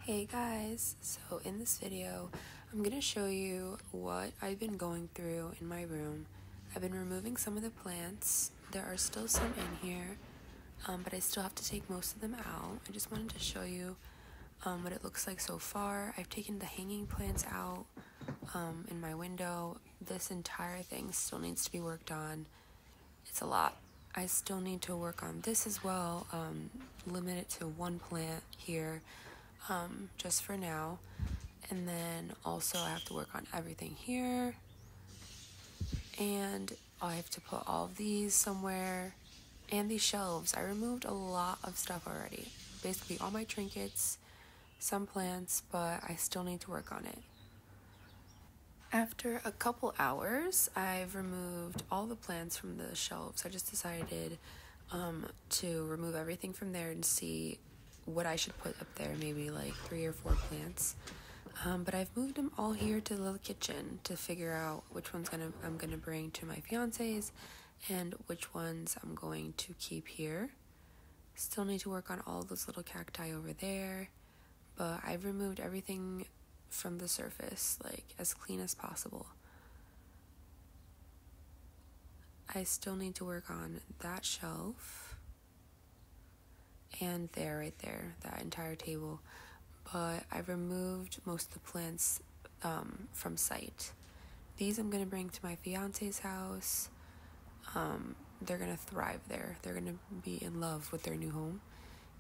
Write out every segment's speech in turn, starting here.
Hey guys, so in this video I'm going to show you what I've been going through in my room. I've been removing some of the plants. There are still some in here, but I still have to take most of them out. I just wanted to show you what it looks like so far. I've taken the hanging plants out in my window. This entire thing still needs to be worked on. It's a lot. I still need to work on this as well, limit it to one plant here. Just for now, and then also I have to work on everything here, and I have to put all of these somewhere, and these shelves. I removed a lot of stuff already, basically all my trinkets, some plants, but I still need to work on it. After a couple hours, I've removed all the plants from the shelves. I just decided to remove everything from there and see what I should put up there, maybe like 3 or 4 plants. But I've moved them all here to the little kitchen to figure out which ones I'm gonna bring to my fiance's and which ones I'm going to keep here. Still need to work on all those little cacti over there, but I've removed everything from the surface, like as clean as possible. I still need to work on that shelf and right there, that entire table, but I've removed most of the plants from sight. These I'm gonna bring to my fiance's house. They're gonna thrive there. They're gonna be in love with their new home.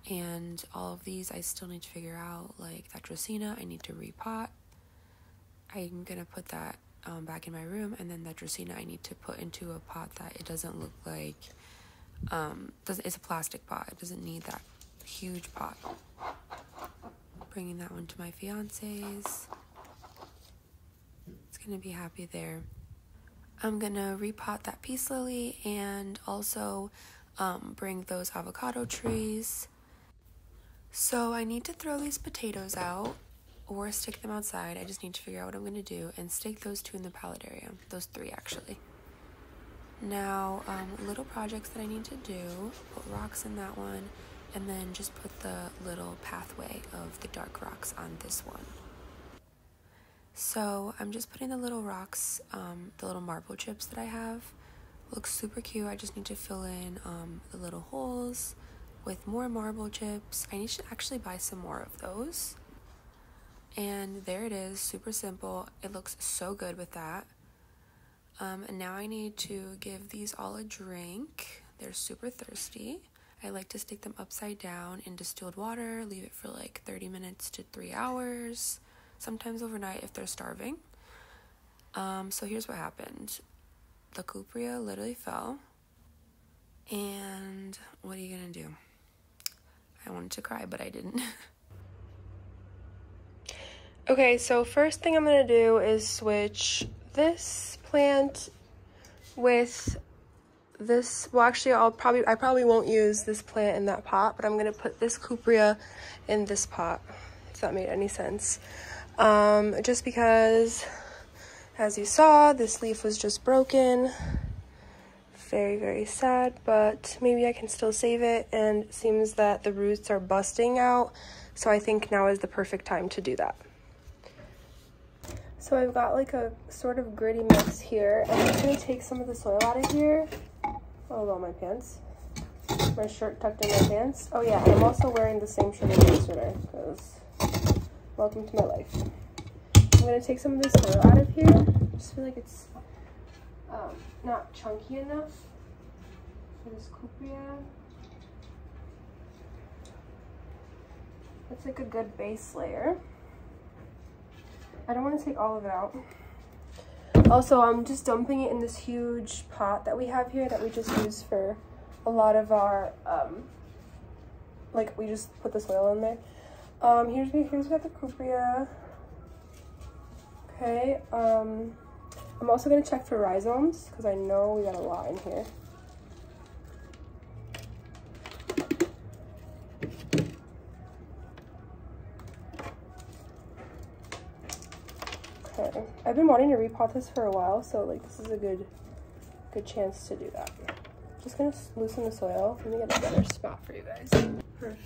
And all of these I still need to figure out, like that Dracaena I need to repot. I'm gonna put that back in my room, and then that Dracaena I need to put into a pot that it doesn't look like it's a plastic pot. It doesn't need that huge pot. Bringing that one to my fiance's. It's gonna be happy there. I'm gonna repot that peace lily and also bring those avocado trees. So I need to throw these potatoes out or stick them outside. I just need to figure out what I'm gonna do and stick those 2 in the pallet area. Those 3 actually. Now, little projects that I need to do, put rocks in that one, and then just put the little pathway of the dark rocks on this one. So I'm just putting the little rocks, the little marble chips that I have. Looks super cute. I just need to fill in the little holes with more marble chips. I need to actually buy some more of those. And there it is, super simple. It looks so good with that. And now I need to give these all a drink. They're super thirsty. I like to stick them upside down in distilled water, leave it for like 30 minutes to 3 hours, sometimes overnight if they're starving. So here's what happened. The cupria literally fell, and what are you gonna do? I wanted to cry, but I didn't. Okay, so first thing I'm gonna do is switch this plant with this. Well, actually I probably won't use this plant in that pot, but I'm gonna put this cupria in this pot, if that made any sense. Just because, as you saw, this leaf was just broken. Very, very sad, but maybe I can still save it, and it seems that the roots are busting out, so I think now is the perfect time to do that. So I've got like a sort of gritty mix here. I'm just gonna take some of the soil out of here. Oh, well, my pants. My shirt tucked in my pants. Oh yeah, I'm also wearing the same shirt as yesterday, because welcome to my life. I'm gonna take some of this soil out of here. I just feel like it's not chunky enough for this cupria. It's like a good base layer. I don't want to take all of it out. Also, I'm just dumping it in this huge pot that we have here that we just use for a lot of our, like we just put the soil in there. Here's got the cupria. Okay, I'm also gonna check for rhizomes because I know we got a lot in here. Okay, I've been wanting to repot this for a while, so like this is a good chance to do that. Just gonna loosen the soil. Let me get a better spot for you guys. Perfect.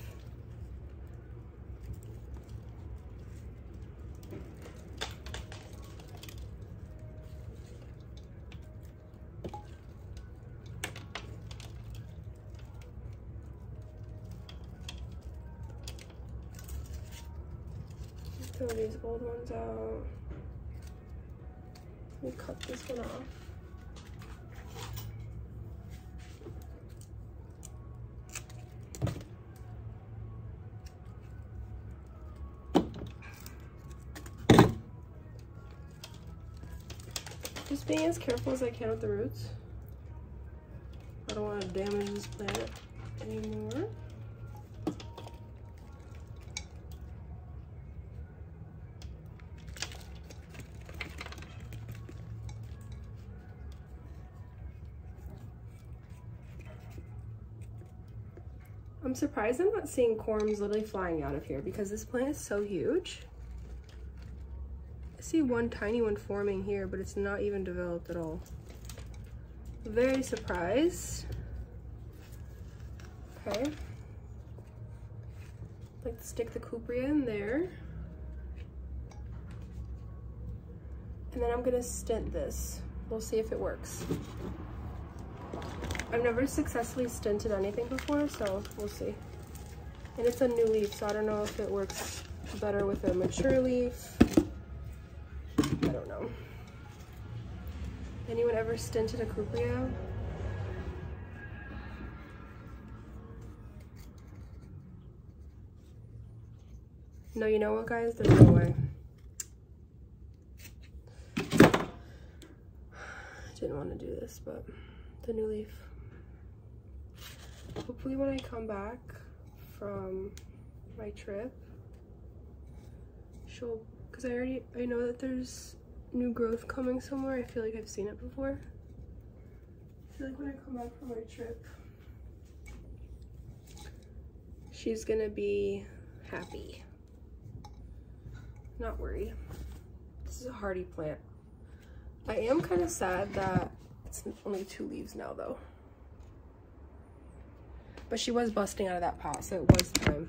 throw these old ones out. Let me cut this one off. Just being as careful as I can with the roots. I don't want to damage this plant anymore. I'm surprised I'm not seeing corms literally flying out of here because this plant is so huge. I see one tiny one forming here, but it's not even developed at all. Very surprised. Okay. Like to stick the cupria in there. And then I'm gonna stint this. We'll see if it works. I've never successfully stinted anything before, so we'll see. And it's a new leaf, so I don't know if it works better with a mature leaf. I don't know. Anyone ever stinted a cupria? No, you know what, guys? There's no way. Didn't want to do this, but the new leaf. Hopefully when I come back from my trip, she'll, because I know that there's new growth coming somewhere. I feel like I've seen it before. I feel like when I come back from my trip, she's gonna be happy. Not worried. This is a hardy plant. I am kind of sad that it's only 2 leaves now though. But she was busting out of that pot, so it was time.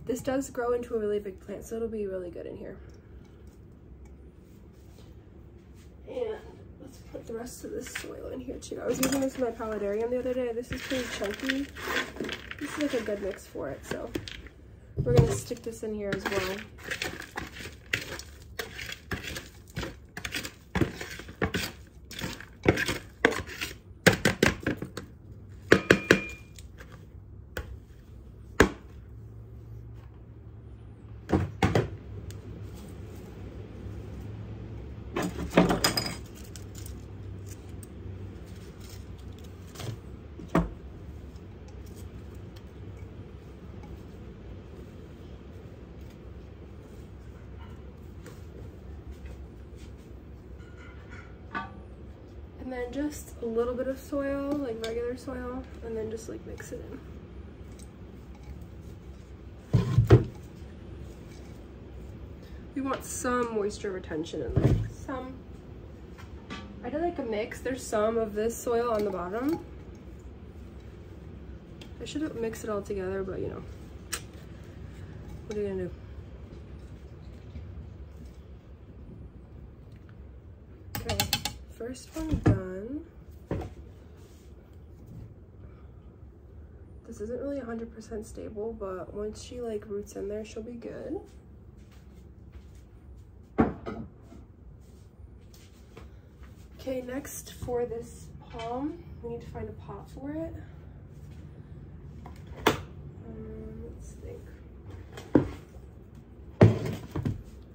This does grow into a really big plant, so it'll be really good in here. And let's put the rest of this soil in here too. I was using this in my paludarium the other day. This is pretty chunky. This is like a good mix for it, so we're gonna stick this in here as well. And then just a little bit of soil, like regular soil, and then just like mix it in. We want some moisture retention in there. Some. I did like a mix. There's some of this soil on the bottom. I should have mixed it all together, but you know, what are you gonna do? Okay, first one done. This isn't really 100% stable, but once she like roots in there, she'll be good. Okay, next for this palm, we need to find a pot for it. Let's think.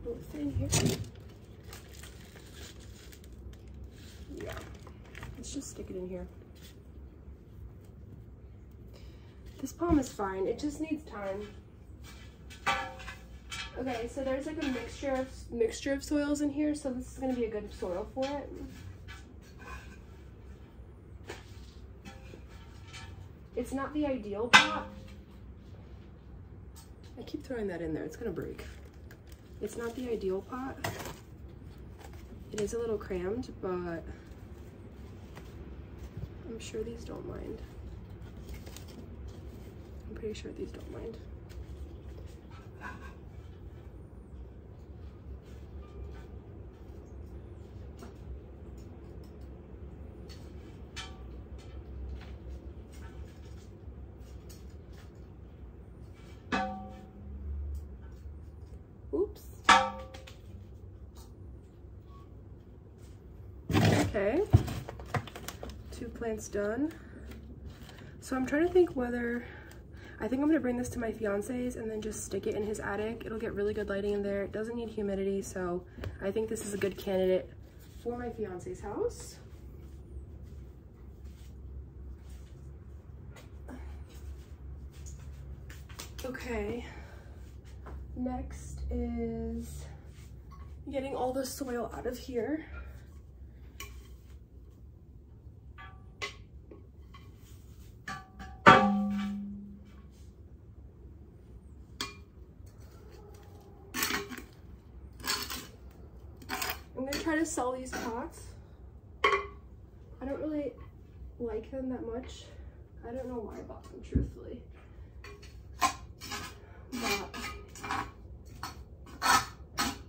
Will it fit in here? Yeah, let's just stick it in here. This palm is fine, it just needs time. Okay, so there's like a mixture of soils in here, so this is gonna be a good soil for it. It's not the ideal pot. I keep throwing that in there, it's gonna break. It's not the ideal pot. It is a little crammed, but I'm sure these don't mind. I'm pretty sure these don't mind. Oops. Okay, 2 plants done. So I'm trying to think whether, I think I'm gonna bring this to my fiance's and then just stick it in his attic. It'll get really good lighting in there. It doesn't need humidity, so I think this is a good candidate for my fiance's house. Okay, next is getting all the soil out of here. I'm gonna try to sell these pots. I don't really like them that much. I don't know why I bought them, truthfully. But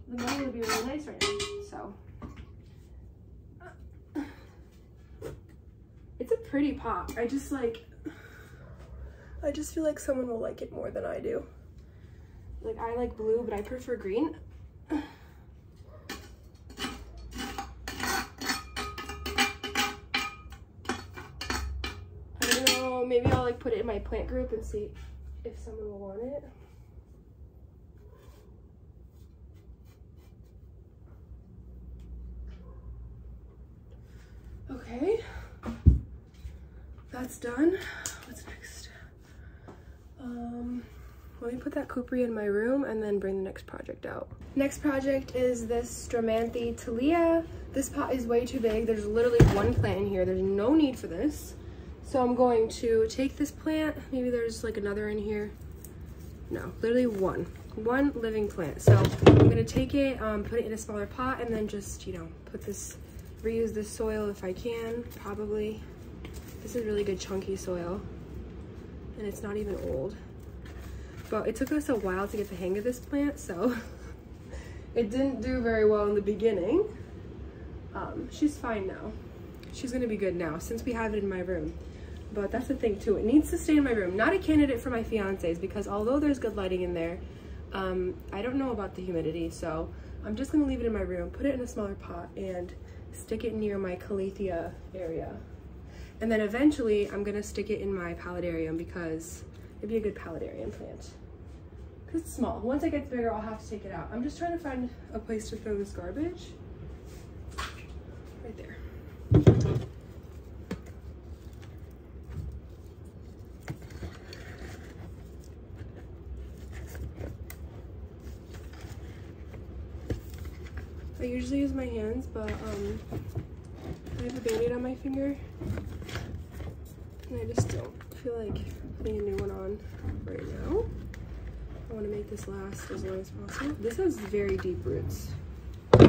the money would be really nice right now, so. It's a pretty pot. I just feel like someone will like it more than I do. Like, I like blue, but I prefer green. Maybe I'll like put it in my plant group and see if someone will want it. Okay, that's done. What's next? Let me put that Coopery in my room and then bring the next project out. Next project is this Stramanthe Talia. This pot is way too big. There's literally 1 plant in here. There's no need for this. So I'm going to take this plant, maybe there's like another in here. No, literally one living plant. So I'm gonna take it, put it in a smaller pot and then just, you know, reuse this soil if I can, probably. This is really good chunky soil and it's not even old. But it took us a while to get the hang of this plant, so it didn't do very well in the beginning. She's fine now. She's gonna be good now since we have it in my room. But that's the thing too, it needs to stay in my room. Not a candidate for my fiance's because although there's good lighting in there, I don't know about the humidity, so I'm just gonna leave it in my room, put it in a smaller pot and stick it near my calathea area. And then eventually I'm gonna stick it in my paludarium because it'd be a good paludarium plant. Cause it's small. Once it gets bigger, I'll have to take it out. I'm just trying to find a place to throw this garbage. Right there. I usually use my hands, but I have a Band-Aid on my finger and I just don't feel like putting a new one on right now. I want to make this last as long as possible. This has very deep roots. I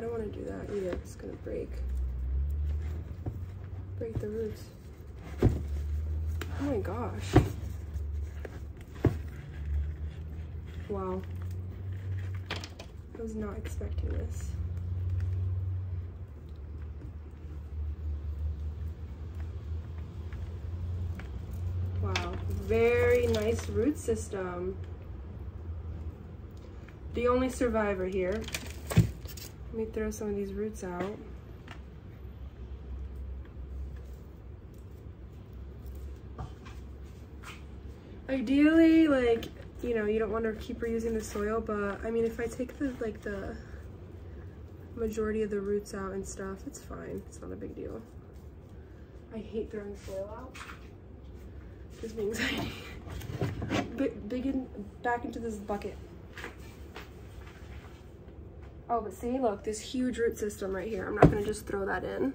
don't want to do that either. It's gonna break the roots. Oh my gosh. Wow. I was not expecting this. Wow, very nice root system. The only survivor here. Let me throw some of these roots out. Ideally, like, you know, you don't want to keep reusing the soil, but I mean, if I take the majority of the roots out and stuff, it's fine. It's not a big deal. I hate throwing soil out. Gives me anxiety. Back into this bucket. Oh, but see, look, this huge root system right here. I'm not gonna just throw that in.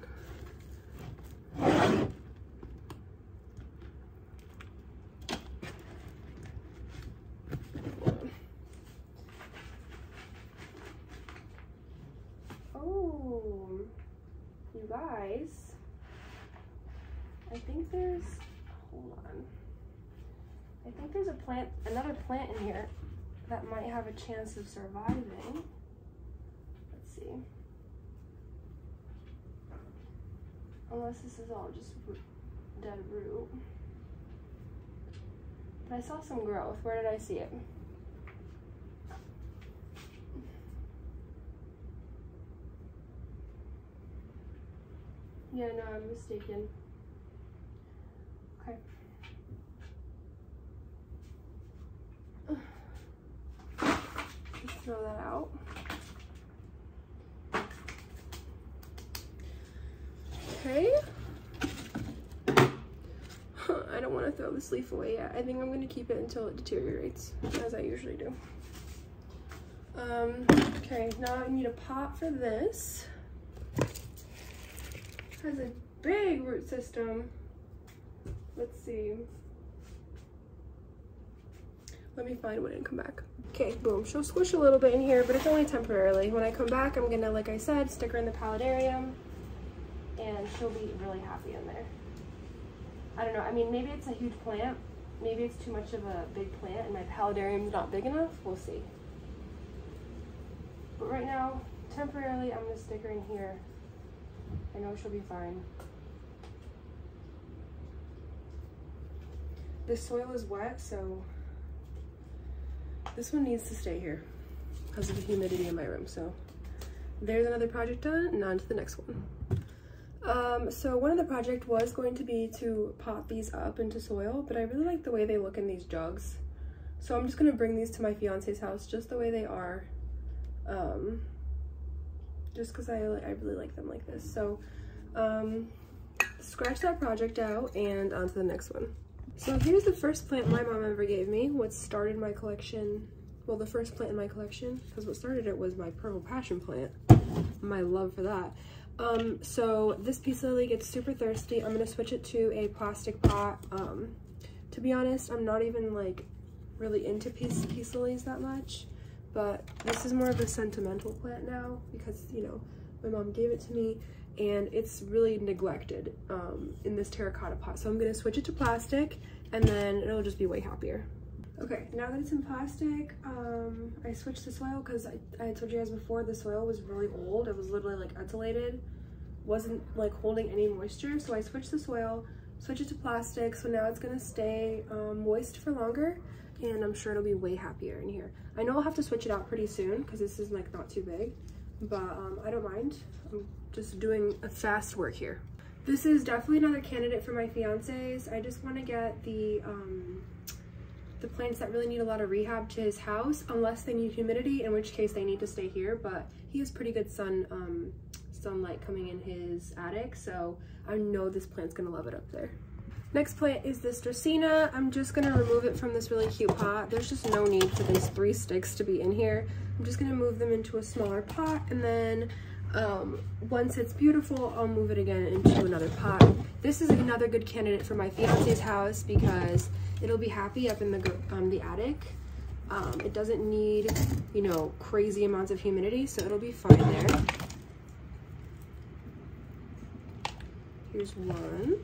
Oh, you guys, I think there's, hold on. I think there's another plant in here that might have a chance of surviving. Let's see. Unless this is all just dead root. But I saw some growth. Where did I see it? Yeah, no, I'm mistaken. Okay. Just throw that out. Okay. I don't want to throw this leaf away yet. I think I'm going to keep it until it deteriorates, as I usually do. Okay, now I need a pot for this. It has a big root system. Let's see. Let me find one and come back. Okay, boom. She'll squish a little bit in here, but it's only temporarily. When I come back, I'm gonna, like I said, stick her in the paludarium, and she'll be really happy in there. I don't know. I mean, maybe it's a huge plant. Maybe it's too much of a big plant, and my paludarium's not big enough. We'll see. But right now, temporarily, I'm gonna stick her in here. I know she'll be fine. This soil is wet, so this one needs to stay here because of the humidity in my room. So there's another project done, and on to the next one. So one of the project was going to be to pot these up into soil, but I really like the way they look in these jugs. So I'm just gonna bring these to my fiance's house just the way they are. Just because I really like them like this. So scratch that project out and on to the next one. So here's the first plant my mom ever gave me. What started my collection, well, the first plant in my collection, because what started it was my purple passion plant, my love for that. So this peace lily gets super thirsty. I'm gonna switch it to a plastic pot. To be honest, I'm not even like really into peace lilies that much, but this is more of a sentimental plant now because, you know, my mom gave it to me and it's really neglected in this terracotta pot. So I'm gonna switch it to plastic and then it'll just be way happier. Okay, now that it's in plastic, I switched the soil because I told you guys before the soil was really old. It was literally like insulated, wasn't like holding any moisture. So I switched the soil, switched it to plastic. So now it's gonna stay moist for longer and I'm sure it'll be way happier in here. I know I'll have to switch it out pretty soon because this is like not too big, but I don't mind. I'm just doing a fast work here. This is definitely another candidate for my fiance's. I just want to get the plants that really need a lot of rehab to his house, unless they need humidity, in which case they need to stay here, but he has pretty good sunlight coming in his attic, so I know this plant's gonna love it up there. Next plant is this Dracaena. I'm just gonna remove it from this really cute pot. There's just no need for these 3 sticks to be in here. I'm just gonna move them into a smaller pot, and then once it's beautiful, I'll move it again into another pot. This is another good candidate for my fiance's house because it'll be happy up in the attic. It doesn't need, you know, crazy amounts of humidity, so it'll be fine there. Here's one.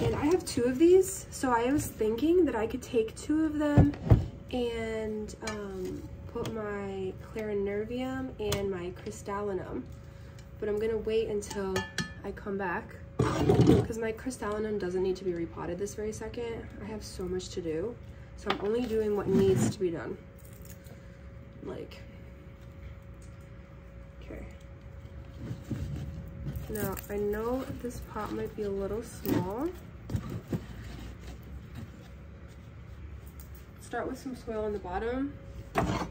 And I have 2 of these, so I was thinking that I could take 2 of them and put my clarinervium and my crystallinum, but I'm gonna wait until I come back because my crystallinum doesn't need to be repotted this very second. I have so much to do, so I'm only doing what needs to be done. Like, okay. Now, I know this pot might be a little small. Start with some soil on the bottom. I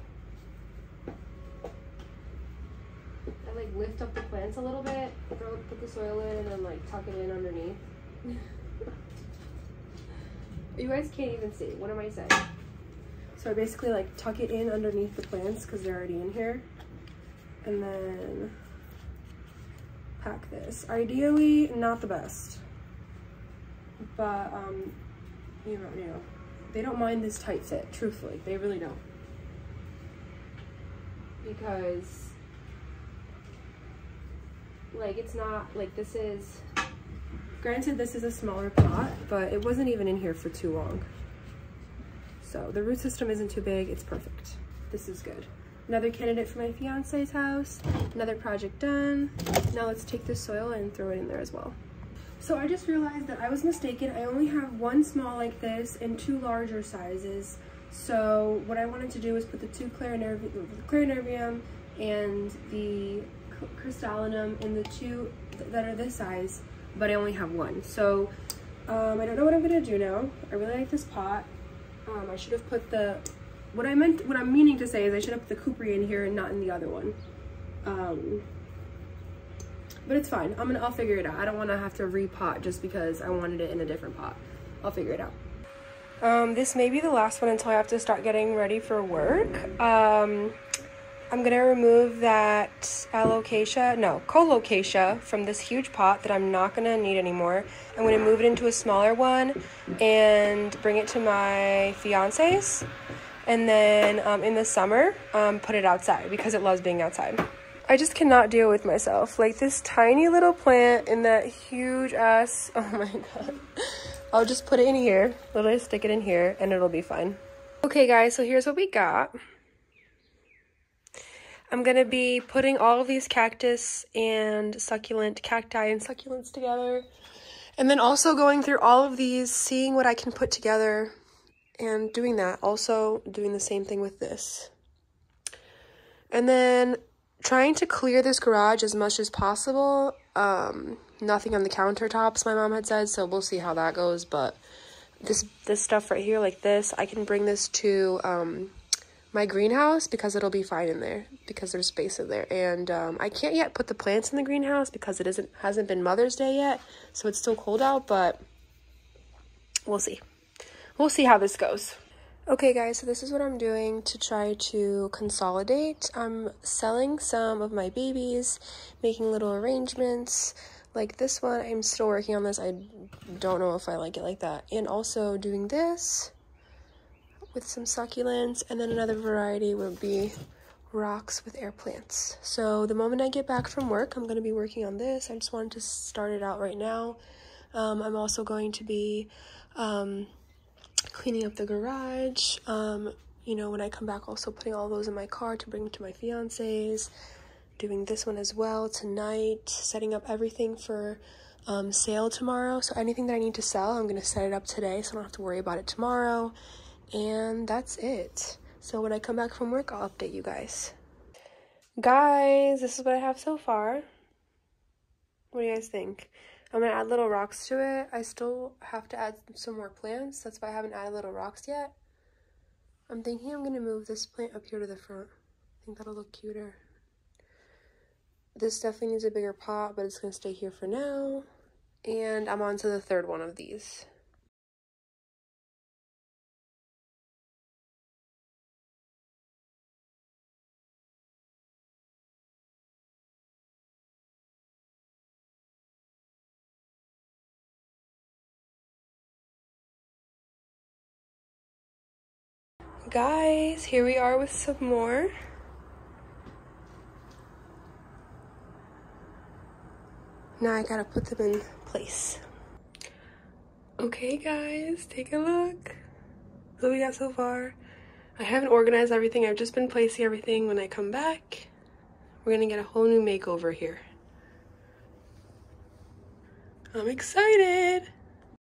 like lift up the plants a little bit, put the soil in, and then like tuck it in underneath. You guys can't even see. What am I saying? So I basically like tuck it in underneath the plants because they're already in here. And then pack this. Ideally, not the best. But, you know, they don't mind this tight fit, truthfully. They really don't. Because, like, it's not, like, this is, granted, this is a smaller pot, but it wasn't even in here for too long. So the root system isn't too big. It's perfect. This is good. Another candidate for my fiance's house. Another project done. Now let's take this soil and throw it in there as well. So I just realized that I was mistaken. I only have 1 small like this and 2 larger sizes. So what I wanted to do was put the 2 clarinervium and the crystallinum in the 2 that are this size, but I only have 1. So I don't know what I'm gonna do now. I really like this pot. I should have put the, what I'm meaning to say is I should have put the Coopery in here and not in the other one. But it's fine. I'll figure it out. I don't want to have to repot just because I wanted it in a different pot. I'll figure it out. This may be the last one until I have to start getting ready for work. I'm gonna remove that colocasia from this huge pot that I'm not gonna need anymore. I'm gonna move it into a smaller one and bring it to my fiance's, and then in the summer put it outside because it loves being outside. I just cannot deal with myself. Like this tiny little plant in that huge ass, oh my god. I'll just put it in here, literally stick it in here, and it'll be fine. Okay guys, so here's what we got. I'm gonna be putting all of these cacti and succulents together. And then also going through all of these, seeing what I can put together and doing that. Also doing the same thing with this. And then trying to clear this garage as much as possible. Nothing on the countertops, my mom had said, so we'll see how that goes. But this stuff right here, like this, I can bring this to my greenhouse because it'll be fine in there because there's space in there. And I can't yet put the plants in the greenhouse because it hasn't been Mother's Day yet, so it's still cold out, but we'll see. We'll see how this goes. Okay guys, so this is what I'm doing to try to consolidate. I'm selling some of my babies, making little arrangements. Like this one, I'm still working on this. I don't know if I like it like that. And also doing this with some succulents, and then another variety would be rocks with air plants. So the moment I get back from work, I'm going to be working on this. I just wanted to start it out right now. I'm also going to be cleaning up the garage, you know, when I come back, also putting all those in my car to bring to my fiance's, doing this one as well tonight, setting up everything for sale tomorrow. So anything that I need to sell, I'm going to set it up today so I don't have to worry about it tomorrow. And that's it. So when I come back from work, I'll update you guys. Guys, this is what I have so far. What do you guys think? I'm going to add little rocks to it. I still have to add some more plants. That's why I haven't added little rocks yet. I'm thinking I'm going to move this plant up here to the front. I think that'll look cuter. This definitely needs a bigger pot, but it's going to stay here for now. And I'm on to the third one of these. Guys, here we are with some more. Now I gotta put them in place. Okay guys, take a look. What we got so far. I haven't organized everything. I've just been placing everything. When I come back, we're gonna get a whole new makeover here. I'm excited.